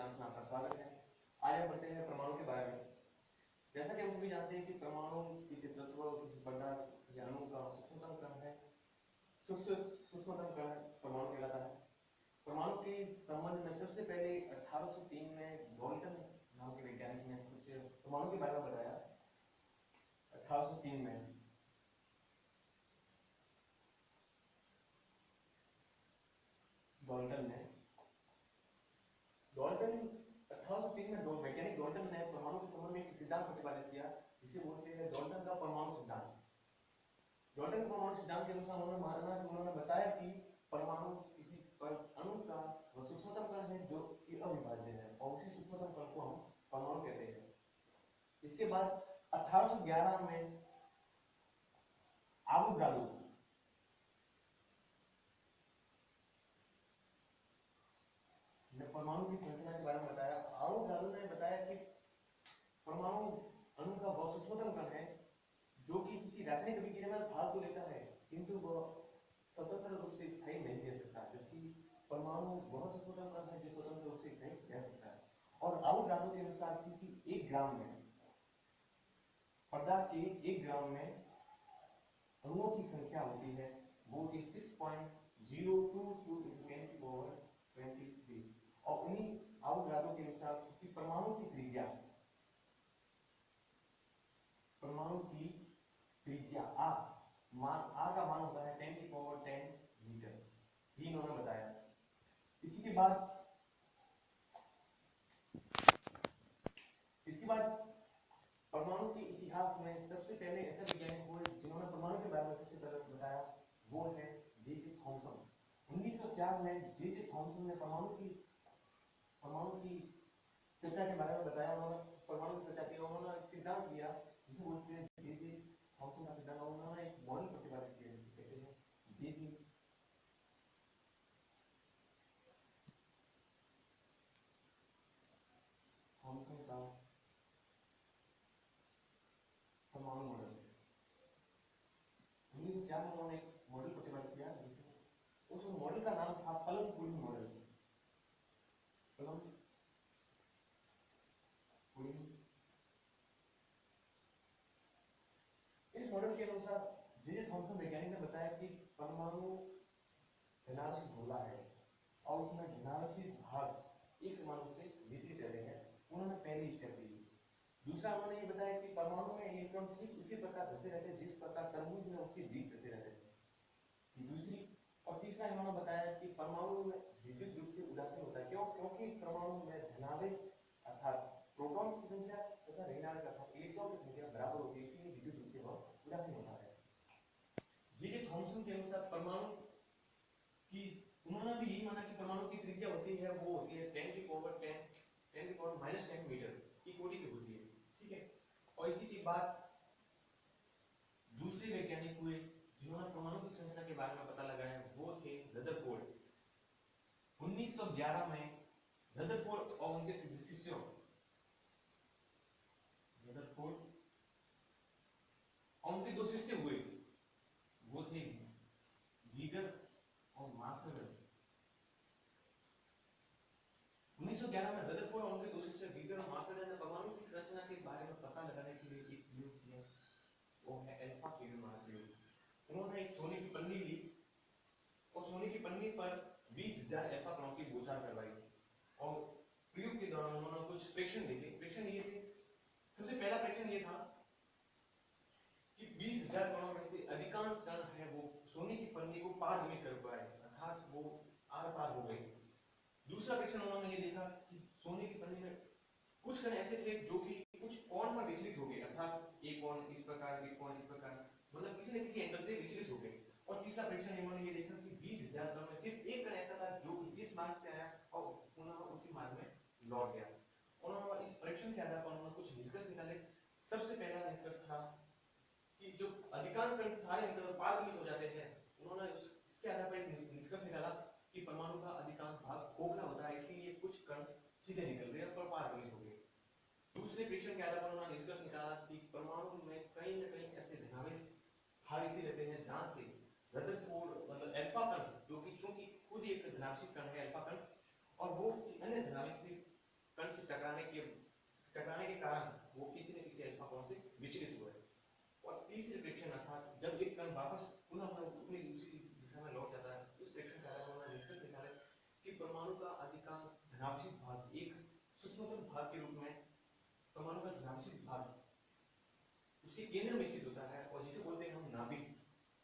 Channel में आपका स्वागत है। आज हम पढ़ते हैं परमाणु के बारे में। जैसा कि हम सभी जानते हैं कि परमाणु किसी तत्व, किसी पदार्थ या अणु का सूक्ष्मतम कण है। सूक्ष्मतम कण परमाणु कहलाता है। परमाणु के संबंध में सबसे पहले 1803 में डॉल्टन नाम के वैज्ञानिक ने कुछ परमाणु के बारे में बताया। 1803 में डॉल्टन 1803 में वैज्ञानिक डॉल्टन ने परमाणु के संबंध में एक सिद्धांत प्रतिपादित किया जिसे बोलते हैं डॉल्टन का परमाणु सिद्धांत। डॉल्टन के परमाणु सिद्धांत के अनुसार उन्होंने बताया कि परमाणु किसी अणु का वह सूक्ष्मतम कण है जो कि अविभाज्य है और उसी सूक्ष्मतम कण को हम परमाणु कहते हैं। इसके बाद 1811 में आवोगाड्रो ने परमाणु की संरचना के बारे में बताया। आवोगाड्रो ने बताया कि परमाणु अणु का वह सूक्ष्मतम कण है जो कि किसी रासायनिक अभिक्रिया में भाग तो लेता है किंतु वह स्वतंत्र रूप से स्थायी नहीं रह सकता, जबकि परमाणु वह सूक्ष्मतम कण है जो स्वतंत्र रूप से स्थायी रह सकता है। और आवोगाड्रो के अनुसार किसी 1 ग्राम में पदार्थ के 1 ग्राम में अणुओं की संख्या होती है वो कि 6.022 × 10⁻23। और उन्हीं आवोगाड्रो के अनुसार किसी परमाणु की त्रिज्या आ का मान होता है 10⁻10 मीटर, ये इन्होंने बताया। इसके बाद परमाणु के इतिहास में सबसे पहले ऐसे वैज्ञानिक हुए जिन्होंने परमाणु के बारे में सबसे पहले बताया, वो है जे थॉमसन। 1904 में जे थॉमसन ने परमाणु की चर्चा के बारे में बताया। उन्होंने परमाणु की चर्चा की, उन्होंने एक सिद्धांत दिया जिसे बोलते हैं जे थॉमसन का सिद्धांत। उन्होंने एक मॉडल प्रतिपादित किया जिसे कहते हैं जे थॉमसन का परमाणु मॉडल। 1904 में उन्होंने एक मॉडल प्रतिपादित किया, उस मॉडल का नाम था पलम-पुलिन मॉडल। इस मॉडल के अनुसार जे थॉमसन वैज्ञानिक ने बताया कि परमाणु धनावेश गोला है और उसमें धनावेशी भाग एक समान रूप से वितरित रहते हैं। उन्होंने पहली स्टेप दी। दूसरा उन्होंने ये बताया कि परमाणु में इलेक्ट्रॉन ठीक उसी प्रकार धसे रहते हैं जिस प्रकार तरबूज में उसके बीज धसे रहते थे। दूसरी और तीसरा इन्होंने बताया कि परमाणु में विद्युत रूप से उदासीन होता है। क्यों? क्योंकि परमाणु में धनावेश अर्थात प्रोटॉन की संख्या तथा ऋणावेश अर्थात इलेक्ट्रॉन की संख्या बराबर होती है, इसलिए विद्युत रूप से वह उदासीन होता है। जे थॉमसन के अनुसार परमाणु की उन्होंने भी यही माना कि परमाणु की त्रिज्या होती है वो होती है 10⁻10 मीटर की कोटि की होती है, ठीक है। और इसी के बाद दूसरे वैज्ञानिक हुए जिन्होंने परमाणु की संरचना के बारे में पता लगाया, वो थे रदरफोर्ड। 1911 में रदरफोर्ड और उनके शिष्यों और उनके 2 शिष्य हुए, वो थे गीगर और मार्शल। 1911 में रदरफोर्ड और उनके 2 शिष्य गीगर और मार्शल ने परमाणु की संरचना के बारे में पता लगाने के लिए एक प्रयोग किया, वो है अल्फा किरण प्रयोग। उन्होंने एक सोने की पन्नी ली और सोने की पन्नी पर 20,000 अल्फा कणों की बौछार करवाई और प्रयोग के दौरान उन्होंने कुछ प्रेक्षण देखे। प्रेक्षण ये थे, सबसे पहला प्रेक्षण ये था कि 20,000 कणों में से अधिकांश कण है वो सोने की पन्नी को पार नहीं कर पाए, अर्थात वो आर पार हो गए। दूसरा प्रेक्षण उन्होंने ये देखा कि सोने की पन्नी में कुछ कण ऐसे थे जो कि कुछ कोण पर विचलित हो गए, अर्थात एक कोण इस प्रकार, एक कोण इस प्रकार, मतलब किसी न किसी एंगल से विचलित हो गए। और तीसरा प्रेक्षण इन्होंने ये देखा कि 20,000 कण में सिर्फ एक कण ऐसा था जो कि जिस मार्ग से आया और पुनः उसी मार्ग में लौट गया। उन्होंने इस परीक्षण के आधार पर उन्होंने कुछ निष्कर्ष निकाले। सबसे पहला निष्कर्ष था कि जो अधिकांश कण सारे अंतर पारगमित हो जाते हैं। उन्होंने इसके आधार पर एक निष्कर्ष निकाला कि परमाणु का अधिकांश भाग खोखला होता है, इसलिए कुछ कण सीधे निकल गए और पारगमित हो गए। दूसरे प्रेक्षण के आधार पर उन्होंने निष्कर्ष निकाला कि परमाणु में कहीं न कहीं ऐसे धनावेश भाग ऐसे रहते हैं जहां से रदरफोर्ड मतलब अल्फा कण जो कि चूंकि खुद एक धनावेशी कण है अल्फा कण, और वो अन्य धनावेशी कण से टकराने के कारण वो किसी न किसी अल्फा कोण से विचलित हुए। और तीसरे प्रेक्षण अर्थात जब एक कण वापस पुनः अपनी दूसरी दिशा में लौट जाता है, उस प्रेक्षण के आधार पर उन्होंने निष्कर्ष निकाला कि परमाणु का अधिकांश धनावेशित भाग एक सूक्ष्मतम भाग के रूप में परमाणु का धनावेशित भाग उसके केंद्र में स्थित होता है और जिसे बोलते हैं हम नाभिक।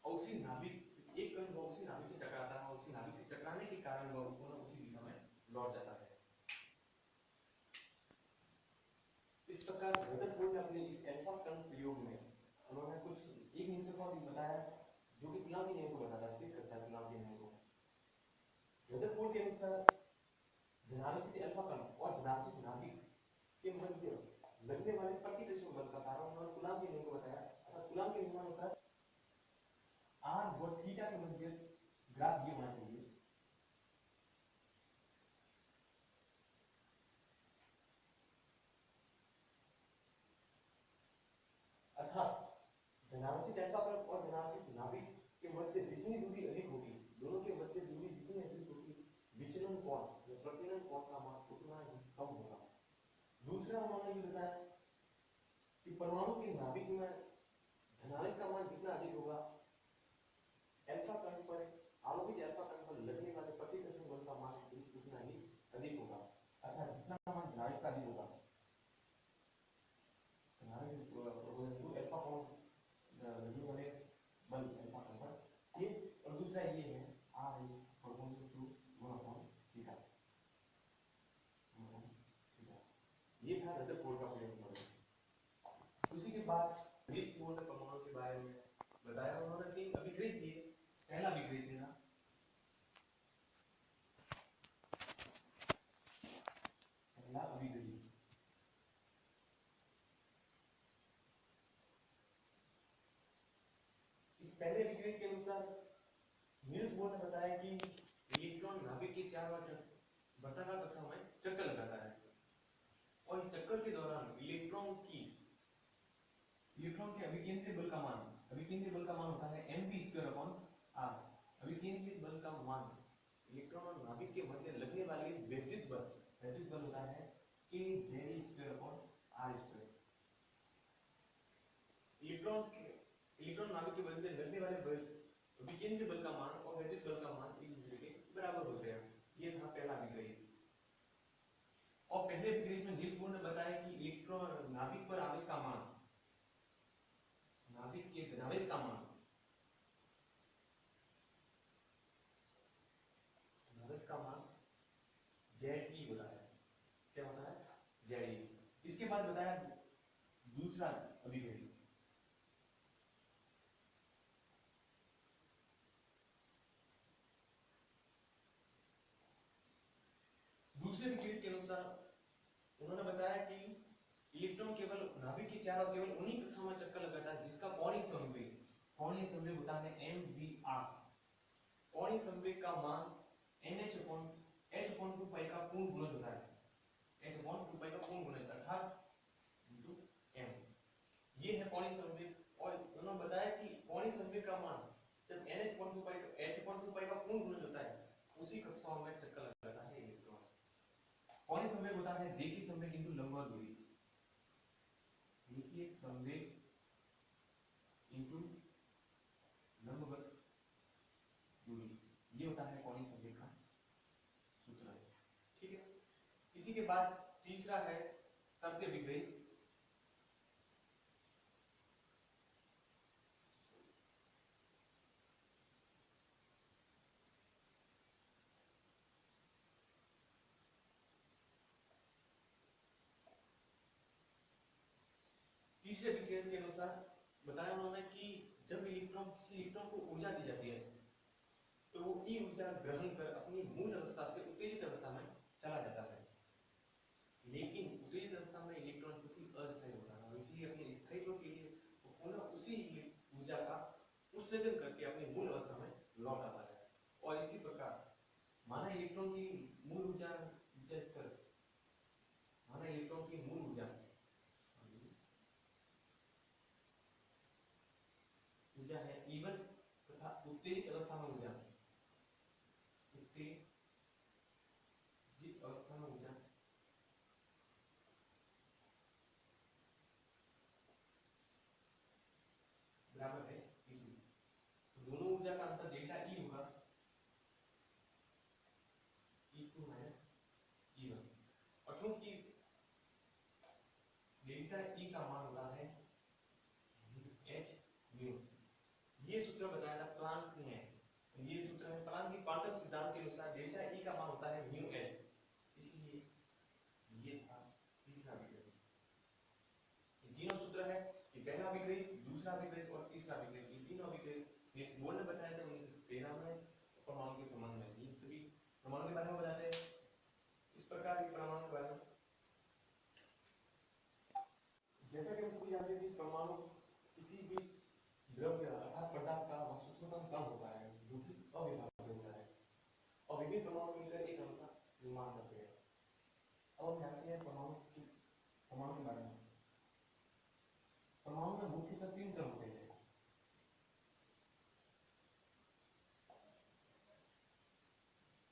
और उसी नाभिक से एक कण वो उसी नाभिक से टकराता है और उसी नाभिक से टकराने के कारण वह पुनः उसी दिशा में लौट जाता है। इस प्रकार रदरफोर्ड ने अपने इस अल्फा कण प्रयोग में उन्होंने कुछ एक निष्कर्ष बताया जो कि कूलॉम के नियम को बताता है, सिद्ध करता है कूलॉम के नियम को। रदरफोर्ड के अनुसार धनावेशित अल्फा कण और धनावेशित नाभिक के मध्य लगने वाले प्रतिकर्षण बल का कारण उन्होंने कूलॉम के नियम को बताया। अर्थात कूलॉम के नियमानुसार r और थीटा के मध्य ग्राफ ये होना चाहिए। अर्थात धनावेशित अल्फा कण और धनावेशित नाभिक के मध्य जितनी दूरी अधिक होगी, दोनों के मध्य दूरी जितनी अधिक होगी, विचलन कोण या प्रतिलन कोण का मान उतना ही कम होगा। दूसरा उन्होंने ये बताया कि परमाणु के नाभिक में धनावेश का मान जितना अधिक होगा, अल्फा कण पर आरोपित अल्फा कण पर लगने वाले प्रतिकर्षण बल का मान उतना ही अधिक होगा। अर्थात जितना मान धनावेश का अधिक होगा, अल्फा कोण लगने वाले बल अल्फा कण पर ये। और दूसरा ये है r is proportional to 1 upon theta। ये था रदरफोर्ड का प्रयोग। उसी के बाद नील्स बोर ने परमाणु के बारे में बताया। उन्होंने 3 अभिक्रिया दिए। पहला अभिक्रिया था इस पहले अभिक्रिया के अनुसार नील्स बोर ने बताया कि इलेक्ट्रॉन नाभिक के चारों ओर वर्ताकार कक्षा में चक्कर लगाता है और इस चक्कर के दौरान इलेक्ट्रॉन के अभिकेंद्रीय बल का मान होता है mv²/r। अभिकेंद्रीय बल का मान इलेक्ट्रॉन और नाभिक के मध्य लगने वाले वैद्युत बल होता है kZe²/r²। इलेक्ट्रॉन नाभिक के मध्य लगने वाले अभिकेंद्रीय बल का मान और वैद्युत बल का मान एक दूसरे के बराबर होते हैं। ये था पहला अभिक्रिया। और पहले अभिक्रिया में नील्स बोर ने बताया कि इलेक्ट्रॉन नाभिक पर आवेश का मान, नाभिक के धनावेश का मान Ze होता है। क्या होता है? Ze। इसके बाद बताया दूसरा अभिक्रिया। दूसरे अभिक्रिया के अनुसार उन्होंने बताया कि इलेक्ट्रॉन केवल नाभिक के चारों केवल उन्हीं कक्षाओं में चक्कर लगाता है जिसका कोणीय संवेग होता है mvr। कोणीय संवेग का मान h/2 का पूर्ण गुणज होता है। h/2 का पूर्ण गुणज अर्थात m। ये है कोणीय संवेग। और उन्होंने बताया कि कोणीय संवेग का मान जब h/2 का पूर्ण गुणज होता है, उसी कक्षाओं में चक्कर लगाता है इलेक्ट्रॉन। कोणीय संवेग होता है रेखीय संवेग इंटू लंबवत दूरी। रेखीय संवेग इंटू लंबवत दूरी, ये होता है कोणीय संवेग का सूत्र। ठीक है। इसी के बाद तीसरा है तर्क विग्रह। तीसरे विज्ञान के अनुसार बताया उन्होंने कि जब किसी इलेक्ट्रॉन को ऊर्जा दी जाती है तो वो ई ऊर्जा ग्रहण कर अपनी मूल अवस्था से उत्तेजित अवस्था में चला जाता है। लेकिन उत्तेजित अवस्था में इलेक्ट्रॉन क्योंकि अस्थायी होता है, इसलिए अपने स्थायित्व के लिए वो पुनः उसी ऊर्जा का उत्सर्जन करके अपनी मूल अवस्था में लौट आता है। और इसी प्रकार माना इलेक्ट्रॉन की मूल ऊर्जा स्तर, माना इलेक्ट्रॉन की मूल ऊर्जा है E1 तथा उत्तेजित अवस्था में ऊर्जा, उत्तेजित अवस्था में ऊर्जा E2 माइनस E1। और चूंकि डेल्टा E का मान होता है h म्यू, ये सूत्र बताया था प्लांक ने, ये सूत्र है प्लांक की क्वांटम सिद्धांत के अनुसार डेल्टा E का मान होता है म्यू h, इसलिए ये था तीसरा विकल्प। ये तीनों सूत्र है कि पहला विकल्प, दूसरा विकल्प और तीसरा विकल्प, ये तीनों विकल्प इस बोर्ड ने बताया था 1913 में परमाणु के संबंध में। ये सभी परमाणु के बारे में बताते हैं। इस प्रकार के परमाणु के बारे में जैसा कि हम सभी जानते हैं कि परमाणु किसी भी द्रव्य अर्थात पदार्थ का वास्तुत्व कम होता है जो कि अविभाज्य होता है और विभिन्न परमाणु मिलकर एक अणु का निर्माण करते हैं। अब हम जानते हैं परमाणु के बारे में। परमाणु में मुख्यतः तीन क्रम होते हैं।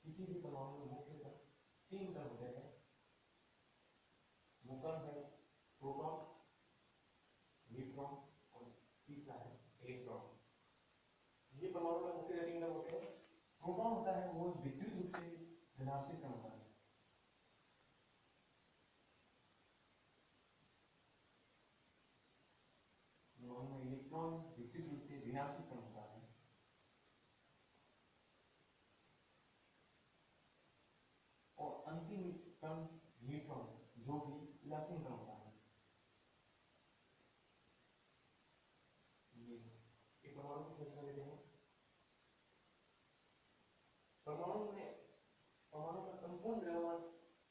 किसी भी परमाणु में मुख्यतः तीन क्रम होते हैं। मुकर्ण है प्रोटॉन, न्यूट्रॉन और तीसरा है इलेक्ट्रॉन। ये परमाणु में मुख्य तीन क्रम होते हैं। प्रोटॉन होता है वो विद्युत रूप से धनात्मक क्रम होता है। इलेक्ट्रॉन विद्युत रूप से ऋणात्मक क्रम होता है। और अंतिम क्रम न्यूट्रॉन जो कि उदासीन क्रम होता है। ये एक परमाणु की संख्या लेते हैं। परमाणु का संपूर्ण द्रव्यमान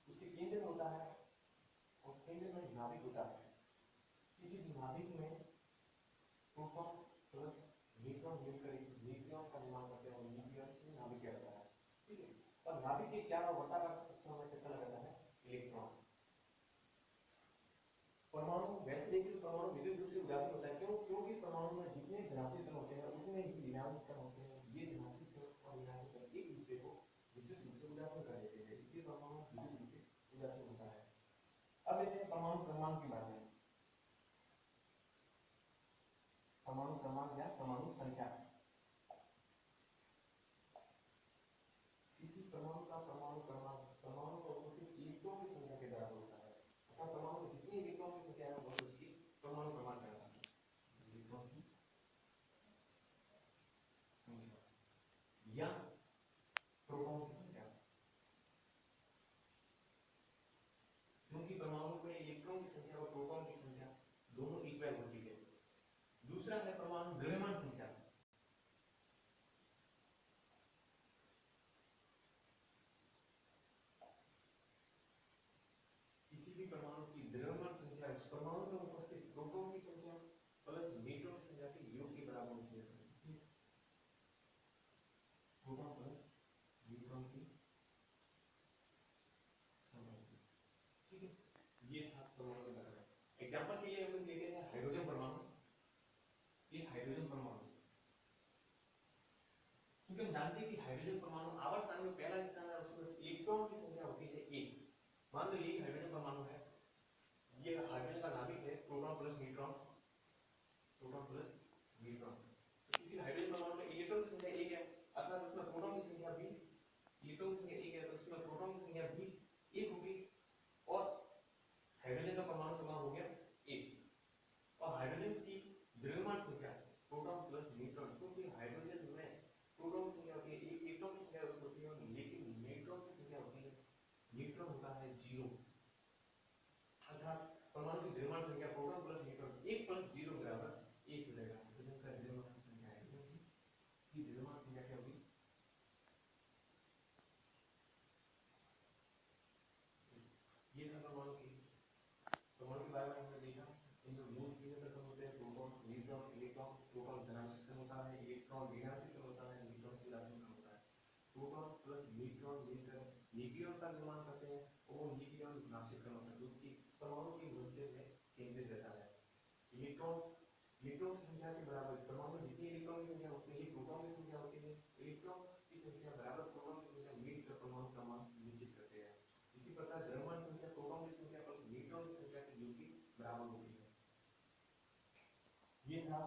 उसके केंद्र में होता है और केंद्र में नाभिक होता है। किसी भी नाभिक में प्रोटॉन प्लस न्यूट्रॉन मिलकर एक न्यूक्लियन का निर्माण करते हैं और न्यूक्लियन नाभिक कहलाता है। ठीक है। और नाभिक के चारों वर्ताकार कक्षाओं में चक्कर लगाता है इलेक्ट्रॉन। परमाणु वैसे देखिए तो परमाणु विद्युत रूप से उदासीन होता है। क्यों? क्योंकि परमाणु में जितने धनात्मक कण होते हैं उतने ही ऋणात्मक कण होते हैं। ये धनात्मक कण और ऋणात्मक कण एक दूसरे को विद्युत रूप से उदासीन कर देते हैं, इसलिए परमाणु विद्युत रूप से उदासीन होता है। अब लेते हैं परमाणु क्रमांक के बारे में। परमाणु क्रमांक या परमाणु संख्या। किसी परमाणु का परमाणु क्रमांक परमाणु का उपस्थित इलेक्ट्रॉन की संख्या के बराबर होता है। अर्थात परमाणु में जितनी इलेक्ट्रॉन की संख्या है वह उसकी परमाणु क्रमांक कहलाता है। इलेक्ट्रॉन की संख्या या प्रोटॉन की संख्या। क्योंकि परमाणु में इलेक्ट्रॉन की संख्या और प्रोटॉन की संख्या दोनों इक्वल होती है। दूसरा है परमाणु द्रव्यमान संख्या। किसी भी परमाणु की द्रव्यमान संख्या उस परमाणु में उपस्थित प्रोटॉन की संख्या प्लस न्यूट्रॉन की संख्या के योग के बराबर होती है। प्रोटॉन प्लस न्यूट्रॉन की संख्या। ठीक है, ये था परमाणु के बारे में। एग्जांपल के लिए हम लोग लेते हैं हाइड्रोजन परमाणु। ये हाइड्रोजन परमाणु, क्योंकि हम जानते हैं कि हाइड्रोजन परमाणु आवर्त सारणी में पहला स्थान है, उसमें इलेक्ट्रॉन की संख्या होती है 1। मान लो ये हाइड्रोजन परमाणु है, ये हाइड्रोजन का नाभिक है proton plus neutron, proton plus neutron. तो किसी हाइड्रोजन परमाणु में इलेक्ट्रॉन की संख्या 1 है, अर्थात उसमें प्रोटॉन की संख्या भी, इलेक्ट्रॉन की संख्या 1 है तो उसमें प्रोटॉन की संख्या भी 1 होगी और हाइड्रोजन का परमाणु क्रमांक हो गया 1। और हाइड्रोजन की द्रव्यमान संख्या प्रोटॉन प्लस न्यूट्रॉन, क्योंकि हाइड्रोजन में प्रोटॉन की संख्या होती है 1, इलेक्ट्रॉन की संख्या होती है, लेकिन न्यूट्रॉन की संख्या होती है, न्यूट्रॉन होता है 0। अर्थात परमाणु की द्रव्यमान संख्या प्रोटॉन प्लस न्यूट्रॉन 1 प्लस 0 बराबर 1 मिलेगा। हाइड्रोजन का द्रव्यमान संख्या है, क्योंकि द्रव्यमान संख्या क्या होगी? ये था परमाणु के बारे में हमने देखा। इनमें मूल तीन तत्व होते हैं प्रोटॉन, न्यूट्रॉन, इलेक्ट्रॉन। प्रोटॉन धनात्मक होता है, इलेक्ट्रॉन ऋणात्मक होता है, न्यूट्रॉन ऋणात्मक होता है। प्रोटॉन प्लस न्यूट्रॉन मिलकर न्यूक्लियन का निर्माण करते हैं और वो न्यूक्लियन ऋणात्मक होता है, जो कि परमाणु के मध्य में केंद्रित रहता है। इलेक्ट्रॉन इलेक्ट्रॉन की संख्या के बराबर परमाणु में जितनी इलेक्ट्रॉन की संख्या होती है प्रोटॉन की संख्या होती है, इलेक्ट्रॉन की संख्या बराबर प्रोटॉन की संख्या मिलकर परमाणु क्रमांक निश्चित करते हैं। इसी प्रकार द्रव्यमान संख्या प्रोटॉन की संख्या और न्यूट्रॉन की संख्या के योग के बराबर होती है। ये था